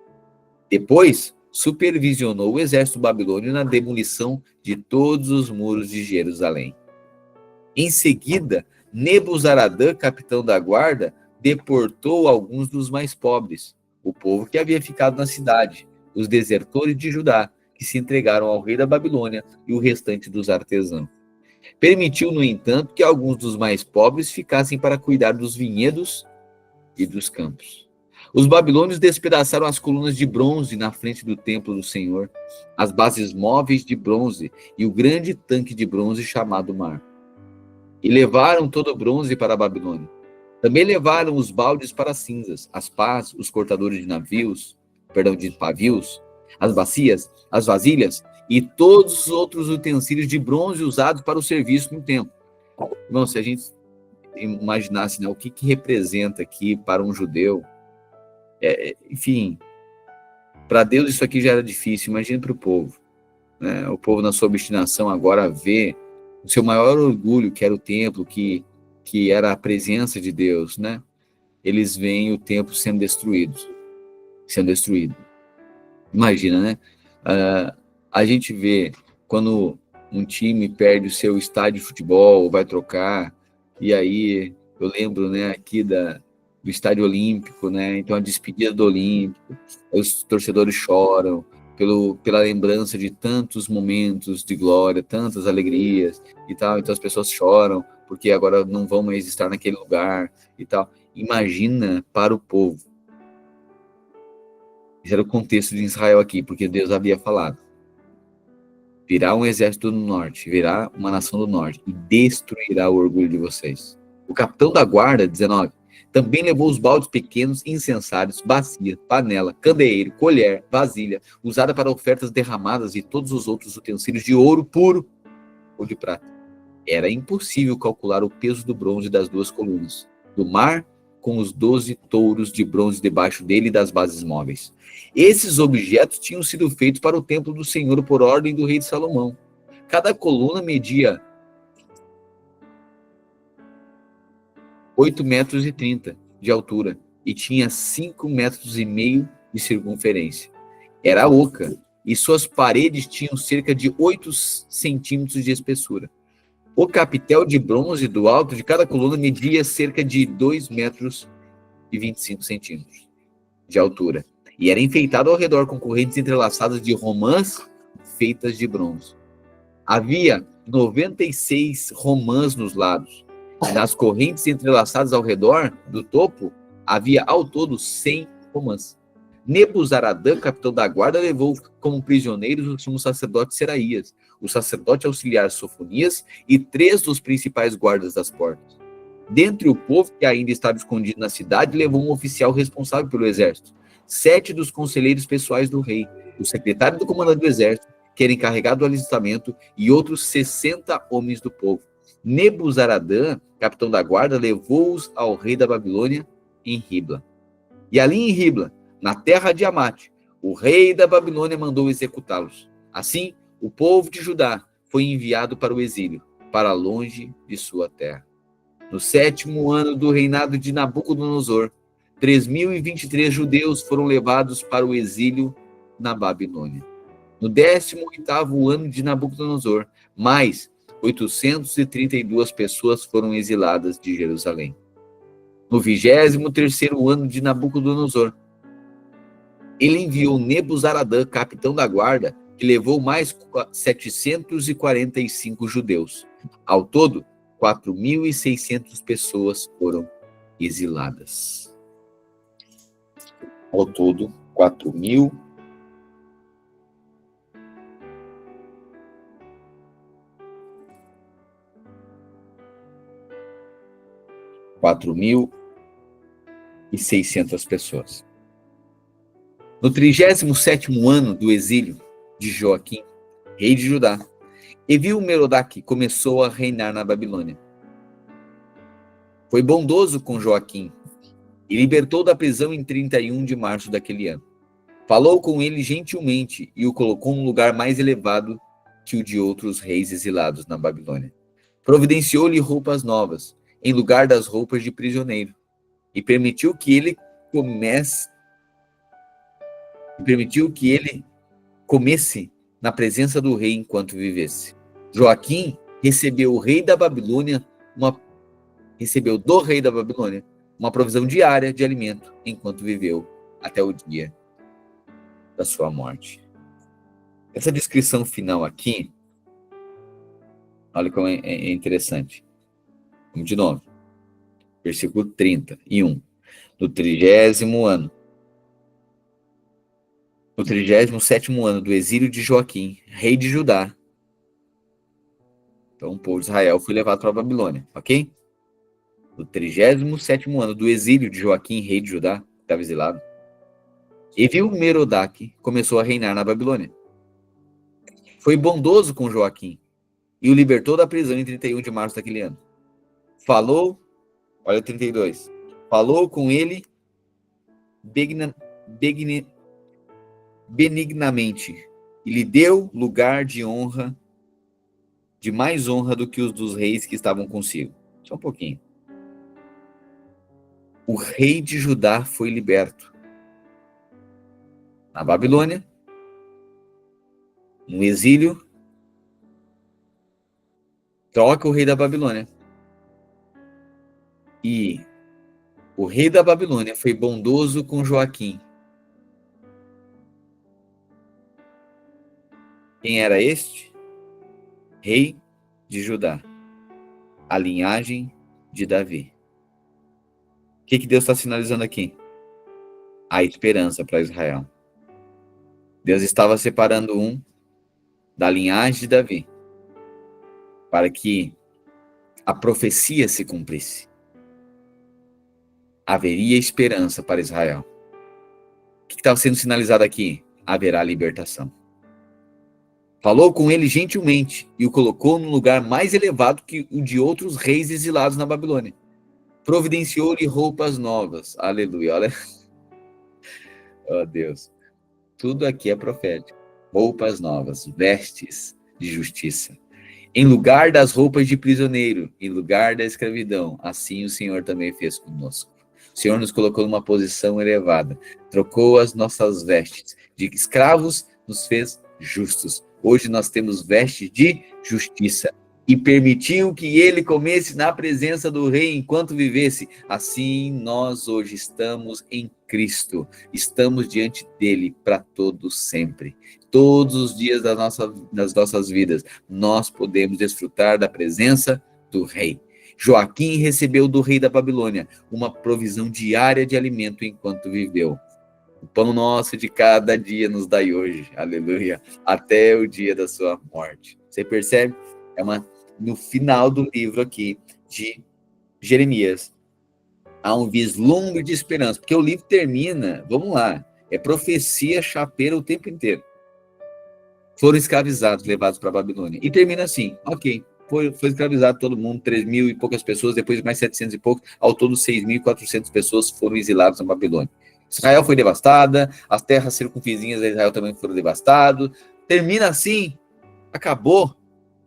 Depois, supervisionou o exército babilônio na demolição de todos os muros de Jerusalém. Em seguida, Nebuzaradã, capitão da guarda, deportou alguns dos mais pobres, o povo que havia ficado na cidade, os desertores de Judá, que se entregaram ao rei da Babilônia, e o restante dos artesãos. Permitiu, no entanto, que alguns dos mais pobres ficassem para cuidar dos vinhedos e dos campos. Os babilônios despedaçaram as colunas de bronze na frente do templo do Senhor, as bases móveis de bronze e o grande tanque de bronze chamado Mar. E levaram todo o bronze para a Babilônia. Também levaram os baldes para cinzas, as pás, os cortadores de pavios, as bacias, as vasilhas e todos os outros utensílios de bronze usados para o serviço no templo. Irmão, se a gente imaginasse, né, o que representa aqui para um judeu, enfim, para Deus isso aqui já era difícil, imagina para o povo. Né? O povo, na sua obstinação, agora vê o seu maior orgulho, que era o templo, que era a presença de Deus, né? Eles veem o templo sendo destruído. Imagina, né? A gente vê quando um time perde o seu estádio de futebol, vai trocar, e aí eu lembro, né, aqui do estádio olímpico, né? Então a despedida do Olímpico, os torcedores choram pela lembrança de tantos momentos de glória, tantas alegrias e tal. Então as pessoas choram porque agora não vão mais estar naquele lugar e tal. Imagina para o povo. Esse era o contexto de Israel aqui, porque Deus havia falado. Virá um exército do norte, virá uma nação do norte e destruirá o orgulho de vocês. O capitão da guarda, 19, também levou os baldes pequenos, incensários, bacia, panela, candeeiro, colher, vasilha, usada para ofertas derramadas e todos os outros utensílios de ouro puro ou de prata. Era impossível calcular o peso do bronze das duas colunas, do mar com os 12 touros de bronze debaixo dele e das bases móveis. Esses objetos tinham sido feitos para o templo do Senhor por ordem do rei de Salomão. Cada coluna media 8,30 metros de altura e tinha 5,5 metros de circunferência. Era oca e suas paredes tinham cerca de 8 centímetros de espessura. O capitel de bronze do alto de cada coluna media cerca de 2,25 metros de altura e era enfeitado ao redor com correntes entrelaçadas de romãs feitas de bronze. Havia 96 romãs nos lados. E nas correntes entrelaçadas ao redor do topo, havia ao todo 100 romãs. Nebuzaradã, capitão da guarda, levou como prisioneiros o sumo sacerdote Seraías, o sacerdote auxiliar Sofonias e 3 dos principais guardas das portas. Dentre o povo que ainda estava escondido na cidade, levou um oficial responsável pelo exército, 7 dos conselheiros pessoais do rei, o secretário do comandante do exército, que era encarregado do alistamento, e outros 60 homens do povo. Nebuzaradã, capitão da guarda, levou-os ao rei da Babilônia em Ribla. E ali em Ribla, na terra de Amate, o rei da Babilônia mandou executá-los. Assim, o povo de Judá foi enviado para o exílio, para longe de sua terra. No 7º ano do reinado de Nabucodonosor, 3.023 judeus foram levados para o exílio na Babilônia. No 18º ano de Nabucodonosor, mais 832 pessoas foram exiladas de Jerusalém. No 23º ano de Nabucodonosor, ele enviou Nebuzaradã, capitão da guarda, que levou mais 745 judeus. Ao todo, 4.600 pessoas foram exiladas. Ao todo, 4.000 4.000 e 600 pessoas. No 37º ano do exílio de Joaquim, rei de Judá, Evil-Merodach começou a reinar na Babilônia. Foi bondoso com Joaquim e libertou da prisão em 31 de março daquele ano. Falou com ele gentilmente e o colocou num lugar mais elevado que o de outros reis exilados na Babilônia. Providenciou-lhe roupas novas, em lugar das roupas de prisioneiro, e permitiu que ele comesse na presença do rei enquanto vivesse. Joaquim recebeu do rei da Babilônia uma provisão diária de alimento enquanto viveu até o dia da sua morte. Essa descrição final aqui, olha como é interessante. Vamos de novo. Versículo 31. No 37º ano do exílio de Joaquim, rei de Judá. Então o povo de Israel foi levado para a Babilônia, ok? No 37º ano do exílio de Joaquim, rei de Judá, que estava exilado, Evil-Merodach começou a reinar na Babilônia. Foi bondoso com Joaquim e o libertou da prisão em 31 de março daquele ano. Falou, olha o 32, falou com ele benignamente e lhe deu lugar de honra, de mais honra do que os dos reis que estavam consigo. Só um pouquinho. O rei de Judá foi liberto. Na Babilônia, no exílio, troca o rei da Babilônia. E o rei da Babilônia foi bondoso com Joaquim. Quem era este? Rei de Judá, a linhagem de Davi. O que Deus está sinalizando aqui? A esperança para Israel. Deus estava separando um da linhagem de Davi para que a profecia se cumprisse. Haveria esperança para Israel. O que estava sendo sinalizado aqui? Haverá libertação. Falou com ele gentilmente e o colocou num lugar mais elevado que o de outros reis exilados na Babilônia. Providenciou-lhe roupas novas. Aleluia, olha. Oh, Deus. Tudo aqui é profético. Roupas novas, vestes de justiça. Em lugar das roupas de prisioneiro, em lugar da escravidão, assim o Senhor também fez conosco. O Senhor nos colocou numa posição elevada, trocou as nossas vestes de escravos, nos fez justos. Hoje nós temos vestes de justiça e permitiu que ele comesse na presença do rei enquanto vivesse. Assim nós hoje estamos em Cristo, estamos diante dele para todos sempre. Todos os dias das nossas vidas, nós podemos desfrutar da presença do rei. Joaquim recebeu do rei da Babilônia uma provisão diária de alimento enquanto viveu. O pão nosso de cada dia nos dai hoje, aleluia, até o dia da sua morte. Você percebe? No final do livro aqui de Jeremias, há um vislumbre de esperança, porque o livro termina, vamos lá, é profecia chapeira o tempo inteiro. Foram escravizados, levados para a Babilônia. E termina assim, ok, foi escravizado todo mundo, 3.000 e poucas pessoas, depois mais 700 e poucos, ao todo 6.400 pessoas foram exiladas na Babilônia. Israel foi devastada, as terras circunvizinhas de Israel também foram devastadas. Termina assim, acabou.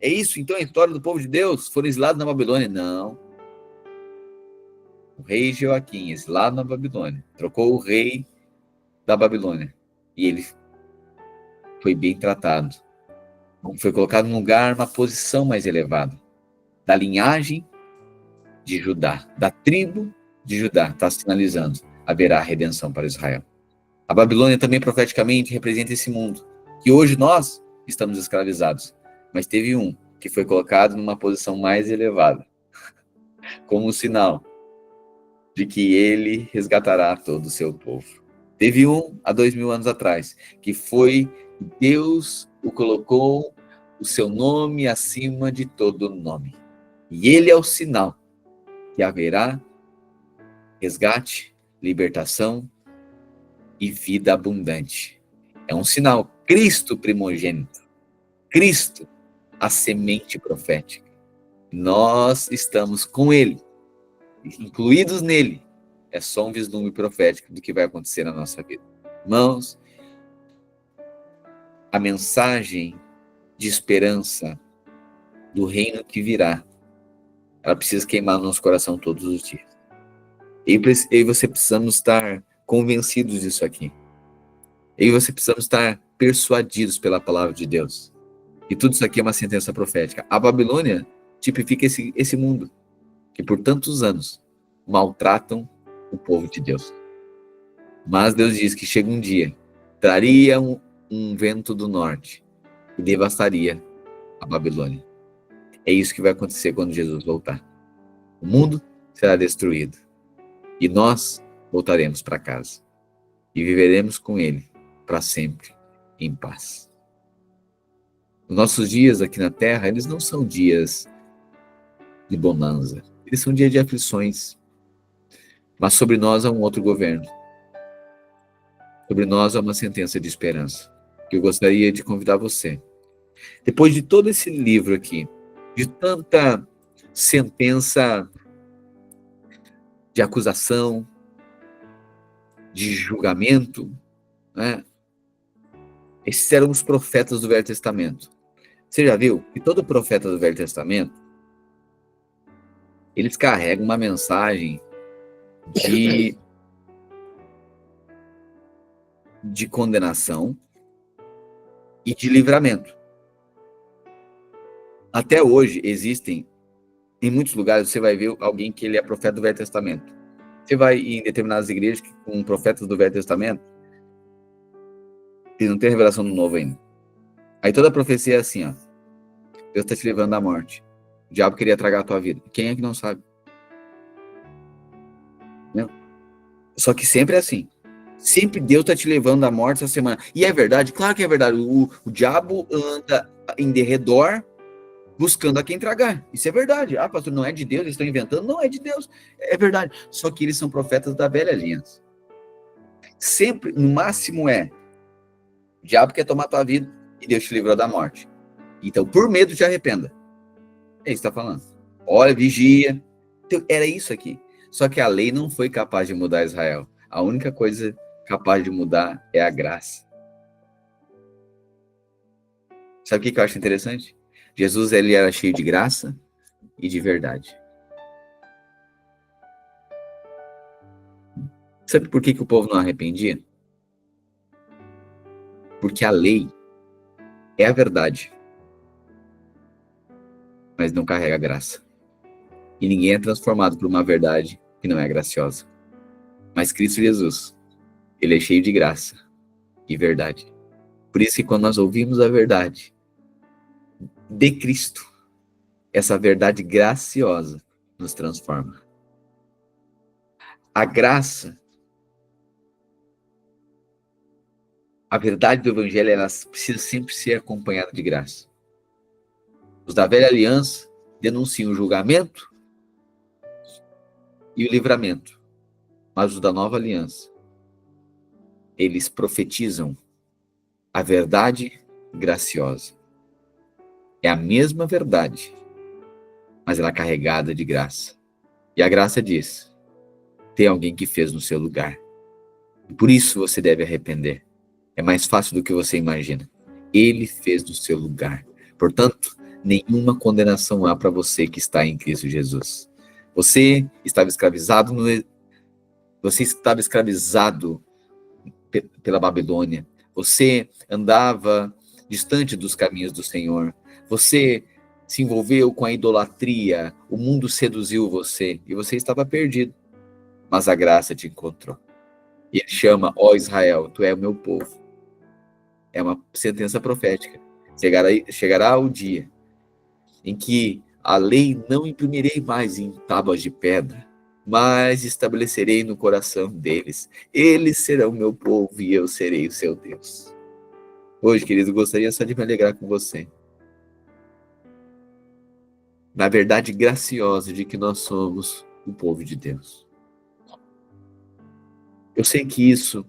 É isso então a história do povo de Deus? Foram exilados na Babilônia? Não. O rei Joaquim, exilado na Babilônia, trocou o rei da Babilônia. E ele foi bem tratado. Foi colocado num lugar, uma posição mais elevada. Da linhagem de Judá, da tribo de Judá, está sinalizando, haverá redenção para Israel. A Babilônia também profeticamente representa esse mundo, que hoje nós estamos escravizados. Mas teve um que foi colocado numa posição mais elevada, como um sinal de que ele resgatará todo o seu povo. Teve um há 2.000 anos atrás, que foi Deus o colocou o seu nome acima de todo nome. E ele é o sinal que haverá resgate libertação e vida abundante. É um sinal. Cristo primogênito. Cristo, a semente profética. Nós estamos com Ele, incluídos nele. É só um vislumbre profético do que vai acontecer na nossa vida. Irmãos, a mensagem de esperança do reino que virá, ela precisa queimar no nosso coração todos os dias. Eu e você precisamos estar convencidos disso aqui. Eu e você precisamos estar persuadidos pela palavra de Deus. E tudo isso aqui é uma sentença profética. A Babilônia tipifica esse mundo que por tantos anos maltratam o povo de Deus. Mas Deus diz que chega um dia, traria um vento do norte e devastaria a Babilônia. É isso que vai acontecer quando Jesus voltar. O mundo será destruído e nós voltaremos para casa e viveremos com Ele para sempre em paz. Os nossos dias aqui na Terra, eles não são dias de bonança, eles são dias de aflições. Mas sobre nós há um outro governo. Sobre nós há uma sentença de esperança, que eu gostaria de convidar você. Depois de todo esse livro aqui, de tanta sentença de acusação, de julgamento, né? Esses eram os profetas do Velho Testamento. Você já viu que todo profeta do Velho Testamento, eles carregam uma mensagem de condenação e de livramento. Até hoje existem, em muitos lugares você vai ver alguém que ele é profeta do Velho Testamento. Você vai em determinadas igrejas com profetas do Velho Testamento, e não tem revelação do Novo ainda. Aí toda a profecia é assim, ó. Deus está te levando à morte. O diabo queria tragar a tua vida. Quem é que não sabe? Não. Só que sempre é assim. Sempre Deus está te levando à morte essa semana. E é verdade? Claro que é verdade. O diabo anda em derredor buscando a quem tragar. Isso é verdade. Ah, pastor, não é de Deus, eles estão inventando. Não é de Deus. É verdade. Só que eles são profetas da velha aliança. Sempre, no máximo o diabo quer tomar tua vida e Deus te livrou da morte. Então, por medo, te arrependa. É isso que está falando. Olha, vigia. Então, era isso aqui. Só que a lei não foi capaz de mudar Israel. A única coisa capaz de mudar é a graça. Sabe o que eu acho interessante? Jesus, ele era cheio de graça e de verdade. Sabe por que o povo não arrependia? Porque a lei é a verdade, mas não carrega graça. E ninguém é transformado por uma verdade que não é graciosa. Mas Cristo Jesus, ele é cheio de graça e verdade. Por isso que quando nós ouvimos a verdade de Cristo, essa verdade graciosa nos transforma. A graça, a verdade do Evangelho, ela precisa sempre ser acompanhada de graça. Os da velha aliança denunciam o julgamento e o livramento. Mas os da nova aliança, eles profetizam a verdade graciosa. É a mesma verdade, mas ela é carregada de graça. E a graça diz: tem alguém que fez no seu lugar. E por isso você deve arrepender. É mais fácil do que você imagina. Ele fez no seu lugar. Portanto, nenhuma condenação há para você que está em Cristo Jesus. Você estava escravizado pela Babilônia. Você andava distante dos caminhos do Senhor. Você se envolveu com a idolatria. O mundo seduziu você e você estava perdido. Mas a graça te encontrou. E ele chama: ó Israel, tu é o meu povo. É uma sentença profética. Chegará o dia em que a lei não imprimirei mais em tábuas de pedra, mas estabelecerei no coração deles. Eles serão meu povo e eu serei o seu Deus. Hoje, querido, gostaria só de me alegrar com você. Na verdade graciosa de que nós somos o povo de Deus. Eu sei que isso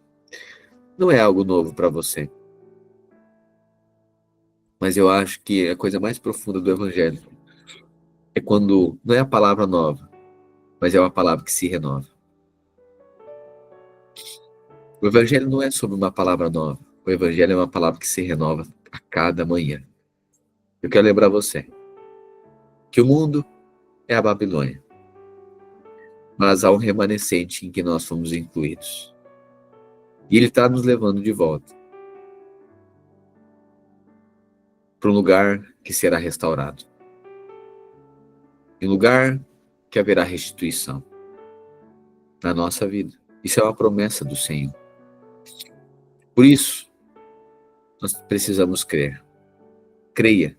não é algo novo para você, mas eu acho que a coisa mais profunda do Evangelho é quando não é a palavra nova, mas é uma palavra que se renova. O Evangelho não é sobre uma palavra nova, o Evangelho é uma palavra que se renova a cada manhã. Eu quero lembrar você que o mundo é a Babilônia, mas há um remanescente em que nós fomos incluídos. E ele está nos levando de volta para um lugar que será restaurado. Em um lugar que haverá restituição na nossa vida. Isso é uma promessa do Senhor. Por isso, nós precisamos crer. Creia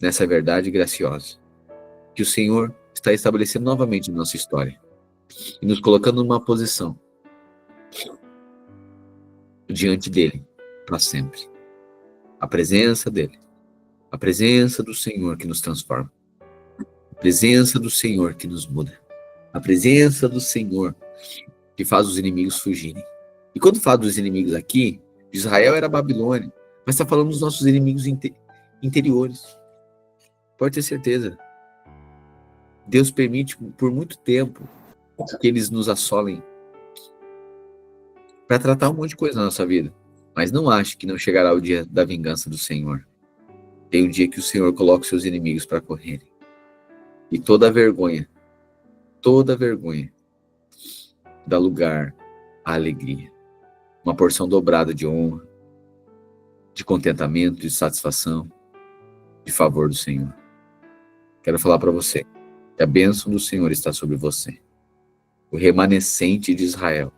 nessa verdade graciosa, que o Senhor está estabelecendo novamente nossa história e nos colocando numa posição diante dele para sempre. A presença dele, a presença do Senhor que nos transforma, a presença do Senhor que nos muda, a presença do Senhor que faz os inimigos fugirem. E quando fala dos inimigos aqui, Israel era a Babilônia, mas está falando dos nossos inimigos interiores. Pode ter certeza. Deus permite por muito tempo que eles nos assolem para tratar um monte de coisa na nossa vida. Mas não ache que não chegará o dia da vingança do Senhor. Tem um dia que o Senhor coloca os seus inimigos para correrem. E toda vergonha dá lugar à alegria. Uma porção dobrada de honra, de contentamento, de satisfação, de favor do Senhor. Quero falar para você que a bênção do Senhor está sobre você. O remanescente de Israel.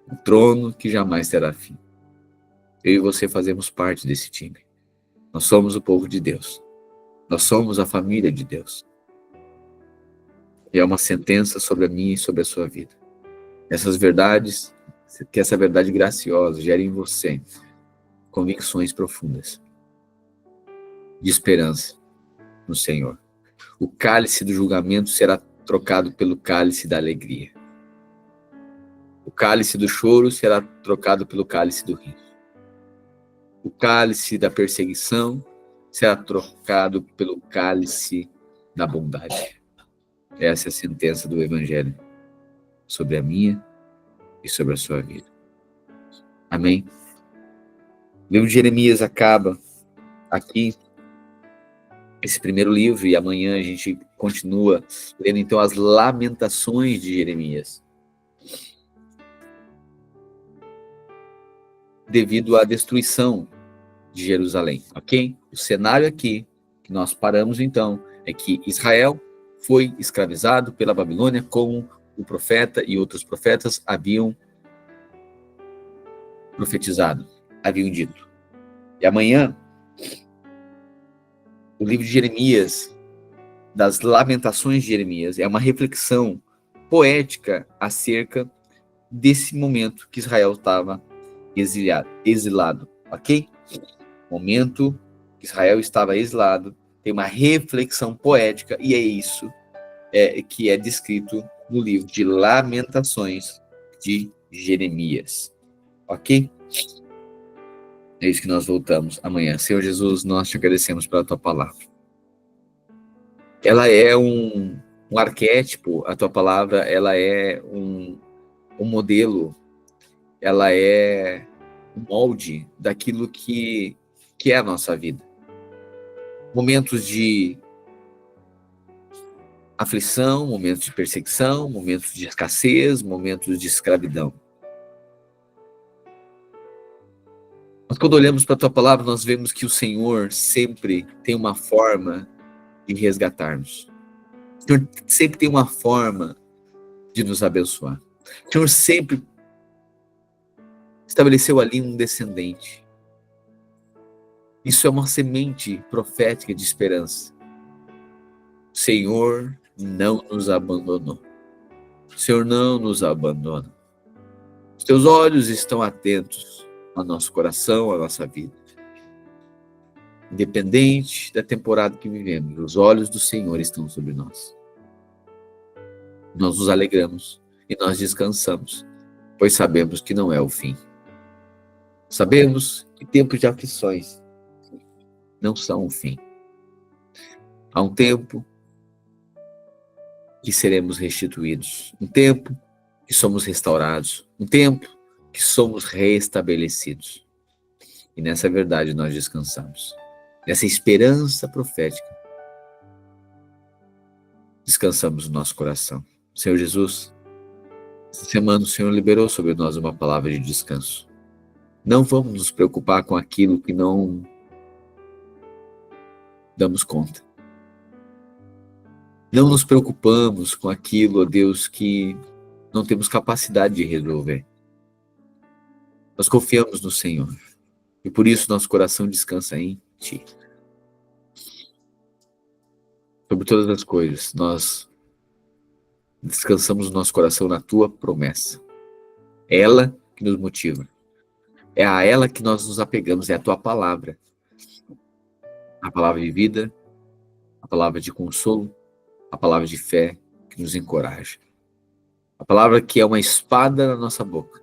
O trono que jamais terá fim. Eu e você fazemos parte desse time. Nós somos o povo de Deus. Nós somos a família de Deus. E é uma sentença sobre a minha e sobre a sua vida. Essas verdades, que essa verdade graciosa gere em você convicções profundas de esperança no Senhor. O cálice do julgamento será trocado pelo cálice da alegria. O cálice do choro será trocado pelo cálice do riso. O cálice da perseguição será trocado pelo cálice da bondade. Essa é a sentença do Evangelho sobre a minha e sobre a sua vida. Amém? O livro de Jeremias acaba aqui, esse primeiro livro, e amanhã a gente continua lendo então as lamentações de Jeremias. Devido à destruição de Jerusalém, ok? O cenário aqui, que nós paramos então, é que Israel foi escravizado pela Babilônia, como o profeta e outros profetas haviam profetizado, haviam dito. E amanhã, o livro de Jeremias, das lamentações de Jeremias, é uma reflexão poética acerca desse momento que Israel estava exilado, ok? Momento que Israel estava exilado, tem uma reflexão poética, e é isso que é descrito no livro de Lamentações de Jeremias, ok? É isso que nós voltamos amanhã. Senhor Jesus, nós te agradecemos pela tua palavra. Ela é um arquétipo, a tua palavra, ela é um modelo, ela é um molde daquilo que é a nossa vida. Momentos de aflição, momentos de perseguição, momentos de escassez, momentos de escravidão. Mas quando olhamos para a tua palavra, nós vemos que o Senhor sempre tem uma forma de resgatar-nos. O Senhor sempre tem uma forma de nos abençoar. O Senhor sempre estabeleceu ali um descendente. Isso é uma semente profética de esperança. O Senhor não nos abandonou. O Senhor não nos abandona. Os teus olhos estão atentos ao nosso coração, à nossa vida. Independente da temporada que vivemos, os olhos do Senhor estão sobre nós. Nós nos alegramos e nós descansamos, pois sabemos que não é o fim. Sabemos que tempos de aflições não são o fim. Há um tempo que seremos restituídos, um tempo que somos restaurados, um tempo que somos restabelecidos. E nessa verdade nós descansamos. Nessa esperança profética, descansamos no nosso coração. Senhor Jesus, essa semana o Senhor liberou sobre nós uma palavra de descanso. Não vamos nos preocupar com aquilo que não damos conta. Não nos preocupamos com aquilo, ó Deus, que não temos capacidade de resolver. Nós confiamos no Senhor. E por isso nosso coração descansa em Ti. Sobre todas as coisas, nós descansamos o nosso coração na Tua promessa. É ela que nos motiva. É a ela que nós nos apegamos, é a Tua palavra. A palavra de vida, a palavra de consolo, a palavra de fé que nos encoraja. A palavra que é uma espada na nossa boca,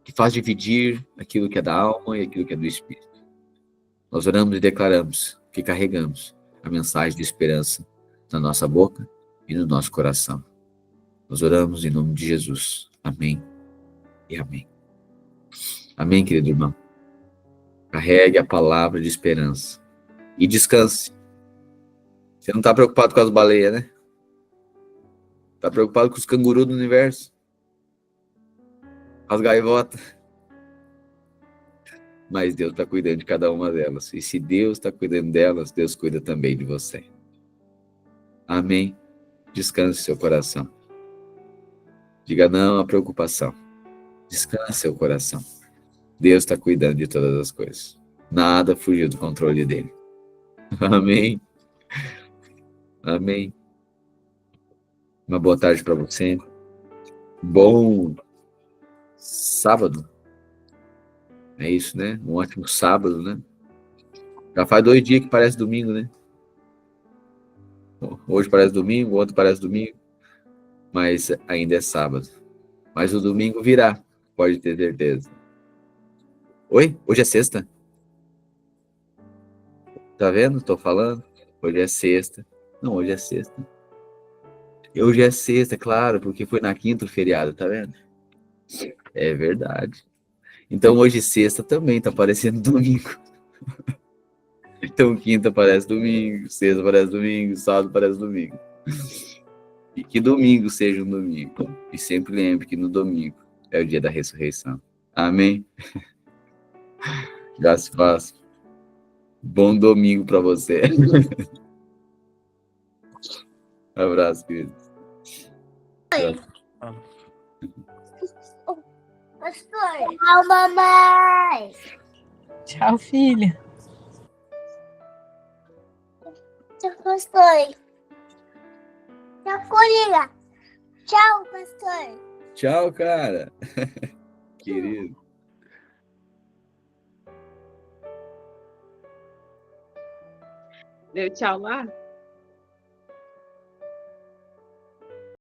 que faz dividir aquilo que é da alma e aquilo que é do espírito. Nós oramos e declaramos que carregamos a mensagem de esperança na nossa boca e no nosso coração. Nós oramos em nome de Jesus. Amém e amém. Amém, querido irmão. Carregue a palavra de esperança e descanse. Você não está preocupado com as baleias, né? Está preocupado com os cangurus do universo, as gaivotas. Mas Deus está cuidando de cada uma delas. E se Deus está cuidando delas, Deus cuida também de você. Amém? Descanse seu coração. Diga não à preocupação. Descanse seu coração. Deus está cuidando de todas as coisas. Nada fugiu do controle dele. Amém? Amém? Uma boa tarde para você. Bom sábado. É isso, né? Um ótimo sábado, né? Já faz 2 dias que parece domingo, né? Hoje parece domingo, ontem parece domingo, mas ainda é sábado. Mas o domingo virá, pode ter certeza. Oi? Hoje é sexta? Tá vendo? Tô falando. Hoje é sexta. Não, hoje é sexta. Hoje é sexta, claro, porque foi na quinta o feriado, tá vendo? É verdade. Então hoje sexta também tá parecendo domingo. Então quinta parece domingo, sexta parece domingo, sábado parece domingo. E que domingo seja um domingo. E sempre lembre que no domingo é o dia da ressurreição. Amém? Já se faz. Bom domingo para você. Abraço, querido. Tchau, mamãe. Tchau, filha. Tchau, pastor. Tchau, colega. Tchau, pastor. Tchau, cara. Querido. Deu tchau lá?